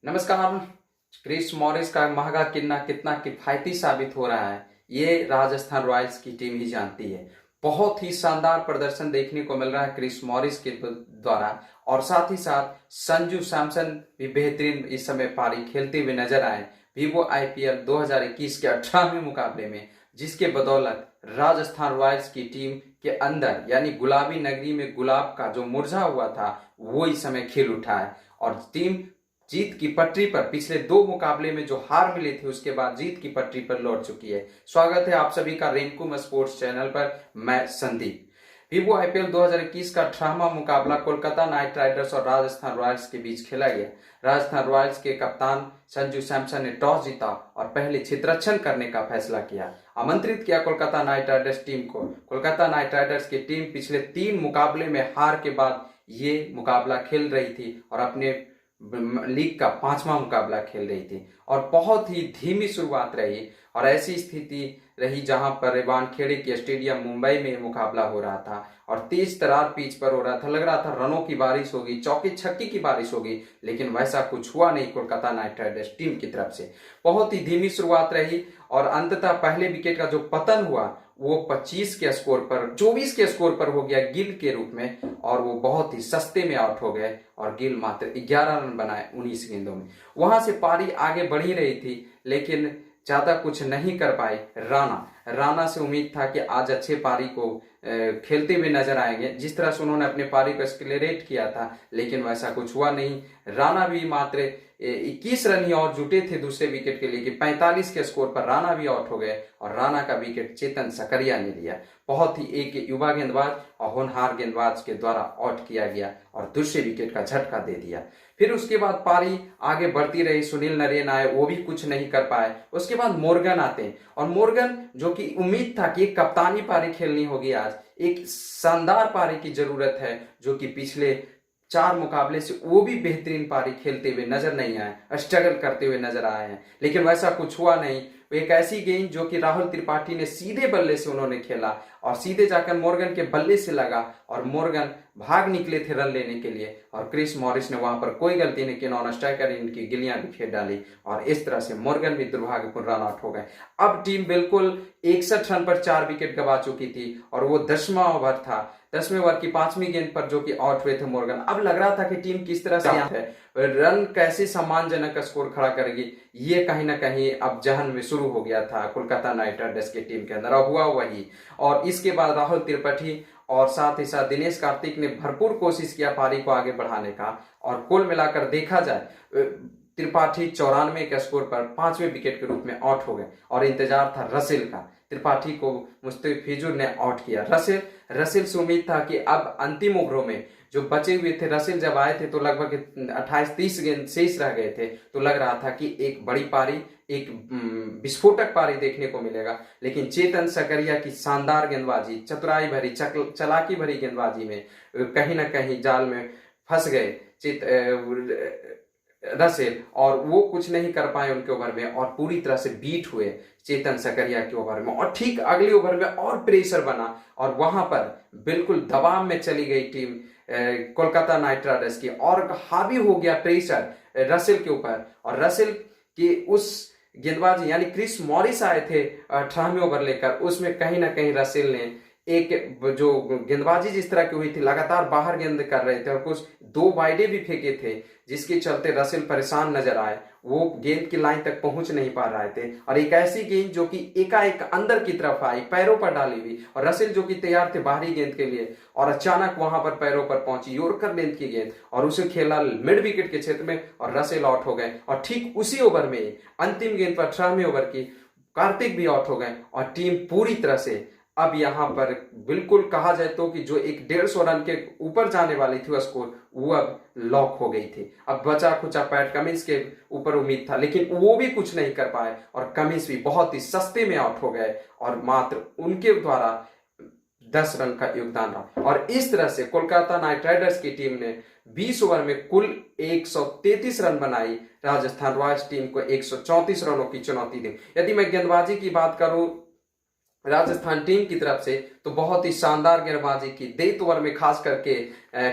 नमस्कार। Chris Morris का महंगा कितना कितना किफायती साबित हो रहा है, ये राजस्थान रॉयल्स की टीम ही जानती है। बहुत ही शानदार प्रदर्शन देखने को मिल रहा है क्रिस मॉरिस के द्वारा, और साथ ही साथ संजू सैमसन भी बेहतरीन इस समय पारी खेलते हुए नजर आए वीवो आईपीएल 2021 के 18वें मुकाबले में, जिसके बदौलत राजस्थान रॉयल्स की टीम के अंदर यानी गुलाबी नगरी में गुलाब का जो मुरझा हुआ था वो इस समय खिल उठा है और टीम जीत की पटरी पर पिछले 2 मुकाबले में जो हार मिली थी उसके बाद जीत की पटरी पर लौट चुकी है। स्वागत है आप सभी का रिंकू स्पोर्ट्स चैनल पर। मैं संदीप। वीवो आईपीएल 2021 का 18वां मुकाबला कोलकाता नाइट राइडर्स और राजस्थान रॉयल्स के बीच खेला गया। राजस्थान रॉयल्स के कप्तान संजू सैमसन ने टॉस जीता और पहले क्षेत्ररक्षण करने का फैसला किया। आमंत्रित किया कोलकाता नाइट राइडर्स टीम को। कोलकाता नाइट राइडर्स की टीम पिछले 3 मुकाबले में हार के बाद ये मुकाबला खेल रही थी और अपने लीग का 5वां मुकाबला खेल रही थी और बहुत ही धीमी शुरुआत रही और ऐसी स्थिति रही जहां पर वानखेड़े के स्टेडियम मुंबई में मुकाबला हो रहा था और तेज तरार पिच पर हो रहा था। लग रहा था रनों की बारिश होगी, चौके छक्के की बारिश होगी, लेकिन वैसा कुछ हुआ नहीं। कोलकाता नाइट राइडर्स टीम की तरफ से बहुत ही धीमी शुरुआत रही और अंततः पहले विकेट का जो पतन हुआ वो 25 के स्कोर पर 24 के स्कोर पर हो गया गिल के रूप में और वो बहुत ही सस्ते में आउट हो गए और गिल मात्र 11 रन बनाए 19 गेंदों में। वहां से पारी आगे बढ़ ही रही थी लेकिन ज्यादा कुछ नहीं कर पाए राणा से उम्मीद था कि आज अच्छे पारी को खेलते हुए नजर आएंगे, जिस तरह से उन्होंने अपने पारी को एक्सलेरेट किया था, लेकिन वैसा कुछ हुआ नहीं। राणा भी मात्र 21 रन ही और जुटे थे दूसरे विकेट के लिए कि 45 के स्कोर पर राणा भी आउट हो गए और राणा का विकेट चेतन सकरिया ने लिया। बहुत ही एक युवा गेंदबाज और होनहार गेंदबाज के द्वारा आउट किया गया और दूसरे विकेट का झटका दे दिया। फिर उसके बाद पारी आगे बढ़ती रही। सुनील नरेन आए, वो भी कुछ नहीं कर पाए। उसके बाद मोर्गन आते हैं और मोर्गन जो कि उम्मीद था कि एक कप्तानी पारी खेलनी होगी, आज एक शानदार पारी की जरूरत है, जो कि पिछले 4 मुकाबले से वो भी बेहतरीन पारी खेलते हुए नजर नहीं आए, स्ट्रगल करते हुए नजर आए हैं, लेकिन वैसा कुछ हुआ नहीं। एक ऐसी गेंद जो कि राहुल त्रिपाठी ने सीधे बल्ले से उन्होंने खेला और सीधे जाकर मोर्गन के बल्ले से लगा और मोर्गन भाग निकले थे रन लेने के लिए और क्रिस मॉरिस ने वहां पर कोई गलती नहीं की। नॉन स्ट्राइकर इनकी गिलियां भी खेल डाली और इस तरह से मोर्गन भी दुर्भाग्यपूर्ण रन आउट हो गए। अब टीम बिल्कुल 61 रन पर 4 विकेट गंवा चुकी थी और वो 10वां ओवर था। 10वें ओवर की 5वीं गेंद पर जो कि आउट हुए थे मोर्गन। अब लग रहा था कि टीम किस तरह से है, रन कैसे सम्मानजनक स्कोर खड़ा करेगी, ये कहीं ना कहीं अब जहन में शुरू हो गया था कोलकाता नाइट राइडर्स की टीम के अंदर। हुआ वही और इसके बाद राहुल त्रिपाठी और साथ ही साथ दिनेश कार्तिक ने भरपूर कोशिश किया पारी को आगे बढ़ाने का और कुल मिलाकर देखा जाए त्रिपाठी 94 के स्कोर पर 5वें विकेट के रूप में आउट हो गए और इंतजार था रसेल का। त्रिपाठी को मुस्तफिजुर ने आउट किया। रसेल से उम्मीद था कि अब अंतिम ओवरों में जो बचे हुए थे, रसेल जब आए थे तो लगभग 28-30 गेंद शेष रह गए थे, तो लग रहा था कि एक बड़ी पारी, एक विस्फोटक पारी देखने को मिलेगा, लेकिन चेतन सकरिया की शानदार गेंदबाजी, चतुराई भरी चलाकी भरी गेंदबाजी में कहीं ना कहीं जाल में फंस गए रसेल और वो कुछ नहीं कर पाए उनके ओवर में और पूरी तरह से बीट हुए चेतन सकरिया के ओवर में और ठीक अगले ओवर में और प्रेशर बना और वहां पर बिल्कुल दबाव में चली गई टीम कोलकाता नाइट राइडर्स की और हावी हो गया प्रेशर रसेल के ऊपर और रसेल की उस गेंदबाजी यानी क्रिस मॉरिस आए थे 18वें ओवर लेकर, उसमें कहीं ना कहीं रसेल ने एक जो गेंदबाजी जिस तरह की हुई थी, लगातार बाहर गेंद कर रहे थे और कुछ 2 वाइडे भी फेंके थे, जिसके चलते रसेल परेशान नजर आए। वो गेंद की लाइन तक पहुंच नहीं पा रहे थे और एक ऐसी गेंद जो कि एकाएक अंदर की तरफ आई, पैरों पर डाली हुई और रसेल जो कि तैयार थे बाहरी गेंद के लिए और अचानक वहां पर पैरों पर पहुंची यॉर्कर लेंथ की गेंद और उसे खेला मिड विकेट के क्षेत्र में और रसेल आउट हो गए और ठीक उसी ओवर में अंतिम गेंद पर 18वें ओवर की कार्तिक भी आउट हो गए और टीम पूरी तरह से अब यहां पर बिल्कुल कहा जाए तो कि जो एक 150 रन के ऊपर जाने वाली थी स्कोर, वो अब लॉक हो गई थी। अब बचा खुचा पैट कमिंस के ऊपर उम्मीद था, लेकिन वो भी कुछ नहीं कर पाए और कमिंस भी बहुत ही सस्ते में आउट हो गए और मात्र उनके द्वारा 10 रन का योगदान रहा और इस तरह से कोलकाता नाइट राइडर्स की टीम ने 20 ओवर में कुल 133 रन बनाई। राजस्थान रॉयल्स टीम को 134 रनों की चुनौती दी। यदि मैं गेंदबाजी की बात करूं राजस्थान टीम की तरफ से तो बहुत ही शानदार गेंदबाजी की। डेथ ओवर में खास करके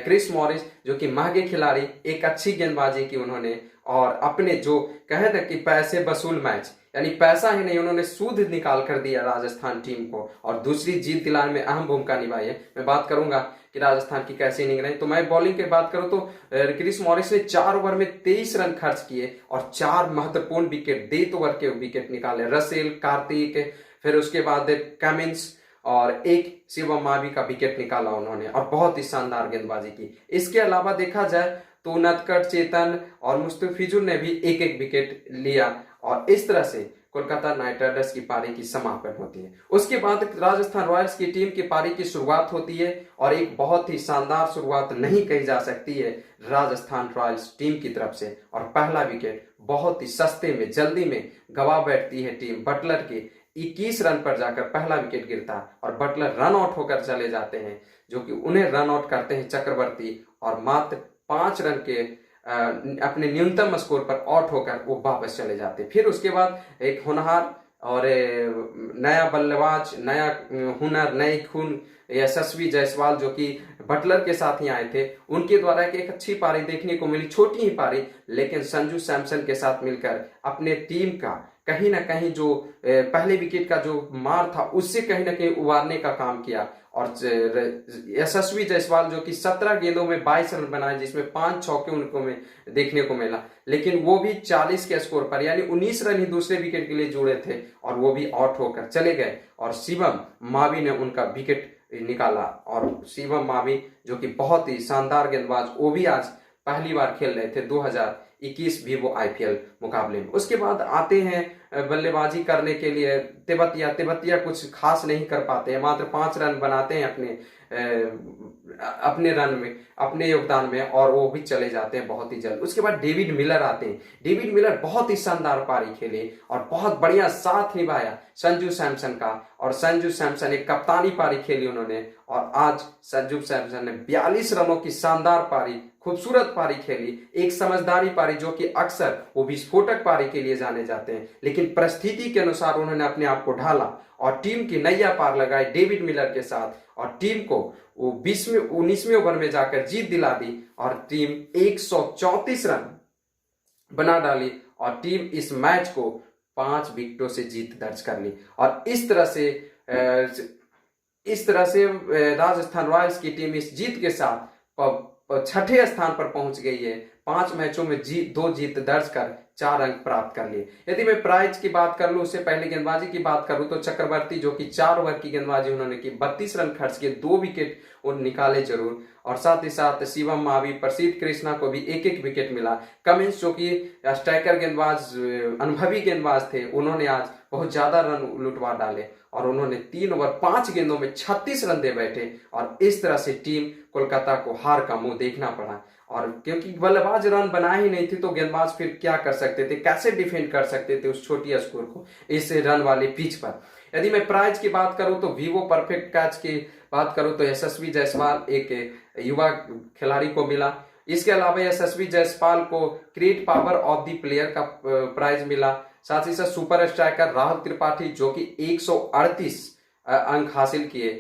क्रिस मॉरिस जो कि महंगे खिलाड़ी, एक अच्छी गेंदबाजी की उन्होंने और अपने जो कहे ना कि पैसे वसूल मैच, यानी पैसा ही नहीं, उन्होंने सूद निकाल कर दिया राजस्थान टीम को और दूसरी जीत दिलाने में अहम भूमिका निभाई है। मैं बात करूंगा कि राजस्थान की कैसी इनिंग रही। तो मैं बॉलिंग की बात करूं तो क्रिस मॉरिस ने 4 ओवर में 23 रन खर्च किए और 4 महत्वपूर्ण विकेट, डेथ ओवर के विकेट निकाले। रसेल, कार्तिक, फिर उसके बाद कमिंस और एक शिवम मावी का विकेट निकाला उन्होंने और बहुत ही शानदार गेंदबाजी की। इसके अलावा देखा जाए तो नटखट, चेतन और मुस्तफिजुर ने भी एक एक विकेट लिया और इस तरह से कोलकाता नाइट राइडर्स की पारी की समापन होती है। उसके बाद राजस्थान रॉयल्स की टीम की पारी की शुरुआत होती है और एक बहुत ही शानदार शुरुआत नहीं कही जा सकती है राजस्थान रॉयल्स टीम की तरफ से। और पहला विकेट बहुत ही सस्ते में, जल्दी में गवा बैठती है टीम। बटलर के 21 रन पर जाकर पहला विकेट गिरता और बटलर रन आउट होकर चले जाते हैं, जो कि उन्हें रन आउट करते हैं चक्रवर्ती और मात्र 5 रन के अपने न्यूनतम स्कोर पर आउट होकर वो वापस चले जाते। फिर उसके बाद एक होनहार और नया बल्लेबाज, नया हुनर, नई खून यशस्वी जायसवाल जो कि बटलर के साथ ही आए थे, उनके द्वारा एक अच्छी पारी देखने को मिली, छोटी ही पारी, लेकिन संजू सैमसन के साथ मिलकर अपने टीम का कहीं ना कहीं जो पहले विकेट का जो मार था उससे कहीं ना कहीं उबारने का काम किया। और यशस्वी जायसवाल जो कि 17 गेंदों में 22 रन बनाए, जिसमें 5 चौके उनको में देखने को मिला, लेकिन वो भी 40 के स्कोर पर, यानी 19 रन ही दूसरे विकेट के लिए जुड़े थे और वो भी आउट होकर चले गए और शिवम मावी ने उनका विकेट निकाला। और शिवम मावी जो कि बहुत ही शानदार गेंदबाज, वो भी आज पहली बार खेल रहे थे 2021 वीवो आईपीएल मुकाबले में। उसके बाद आते हैं बल्लेबाजी करने के लिए तिबतिया कुछ खास नहीं कर पाते हैं, मात्र 5 रन बनाते हैं अपने रन में, अपने योगदान में, और वो भी चले जाते हैं बहुत ही जल्द। उसके बाद डेविड मिलर आते हैं। डेविड मिलर बहुत ही शानदार पारी खेले और बहुत बढ़िया साथ निभाया संजू सैमसन का, और संजू सैमसन एक कप्तानी पारी खेली उन्होंने और आज संजू सैमसन ने 42 रनों की शानदार पारी, खूबसूरत पारी खेली, एक समझदारी पारी, जो कि अक्सर वो विस्फोटक पारी के लिए जाने जाते हैं, लेकिन परिस्थिति के अनुसार उन्होंने अपने आप को ढाला और टीम की नैया पार लगाई डेविड मिलर के साथ और टीम को वो 19वें ओवर में जाकर जीत दिला दी और टीम 134 रन बना डाली और टीम इस मैच को 5 विकेटों से जीत दर्ज कर ली। और इस तरह से राजस्थान रॉयल्स की टीम इस जीत के साथ 6ठे स्थान पर पहुंच गई है। 5 मैचों में 2 जीत दर्ज कर 4 अंक प्राप्त कर लिए। यदि मैं प्राइज की बात कर लूं, उससे पहले गेंदबाजी की बात करूं, तो चक्रवर्ती जो कि 4 ओवर की गेंदबाजी उन्होंने की, 32 रन खर्च किए, 2 विकेट उन निकाले जरूर, और साथ ही साथ शिवम मावी, प्रसिद्ध कृष्णा को भी एक एक विकेट मिला। कमिंस जो कि स्ट्राइकर गेंदबाज, अनुभवी गेंदबाज थे, उन्होंने आज बहुत ज्यादा रन लुटवा डाले और उन्होंने 3 ओवर 5 गेंदों में 36 रन दे बैठे और इस तरह से टीम कोलकाता को हार का मुंह देखना पड़ा। और क्योंकि बल्लेबाज रन बना ही नहीं थे तो गेंदबाज फिर क्या कर सकते थे, कैसे डिफेंड कर सकते थे उस छोटी स्कोर को इस रन वाले पिच पर। यदि मैं प्राइज की बात करूं तो वीवो परफेक्ट कैच की बात करूं तो यशस्वी जायसवाल एक युवा खिलाड़ी को मिला। इसके अलावा यशस्वी जायसवाल को create power of the player का प्राइज मिला। साथ ही साथ सुपर स्ट्राइकर राहुल त्रिपाठी जो कि 138 अंक हासिल किए।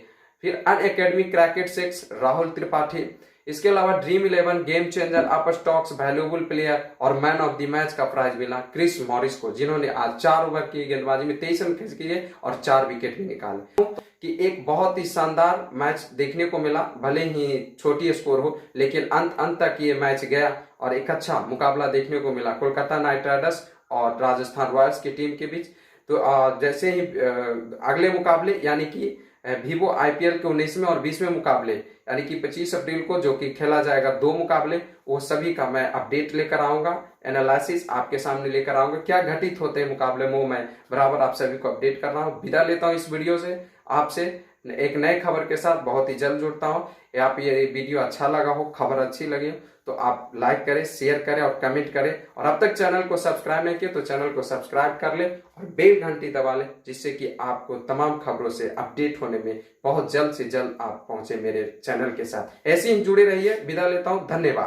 फिर अन एकेडमी क्रैकेट 6 राहुल त्रिपाठी। इसके अलावा dream 11 game changer, up stocks, valuable player और मैन ऑफ द मैच का प्राइज मिला क्रिस मॉरिस को, जिन्होंने आज 4 ओवर की गेंदबाजी में 23 रन खर्च किए और 4 विकेट भी निकाले। कि एक बहुत ही शानदार मैच देखने को मिला, भले ही छोटी स्कोर हो, लेकिन अंत तक ये मैच गया और एक अच्छा मुकाबला देखने को मिला कोलकाता नाइट राइडर्स और राजस्थान रॉयल्स की टीम के बीच। तो जैसे ही अगले मुकाबले यानी कि वीवो आईपीएल के 19वें और 20वें मुकाबले यानी कि 25 अप्रैल को जो कि खेला जाएगा 2 मुकाबले, वो सभी का मैं अपडेट लेकर आऊंगा, एनालिसिस आपके सामने लेकर आऊंगा। क्या घटित होते हैं मुकाबले में, मैं बराबर आप सभी को अपडेट कर रहा हूँ। विदा लेता हूँ इस वीडियो से, आपसे एक नए खबर के साथ बहुत ही जल्द जुड़ता हूँ। आप ये वीडियो अच्छा लगा हो, खबर अच्छी लगी तो आप लाइक करें, शेयर करें और कमेंट करें, और अब तक चैनल को सब्सक्राइब नहीं किया तो चैनल को सब्सक्राइब कर ले और बेल घंटी दबा ले, जिससे कि आपको तमाम खबरों से अपडेट होने में बहुत जल्द से जल्द आप पहुंचे मेरे चैनल के साथ। ऐसे ही जुड़े रहिए। विदा लेता हूं, धन्यवाद।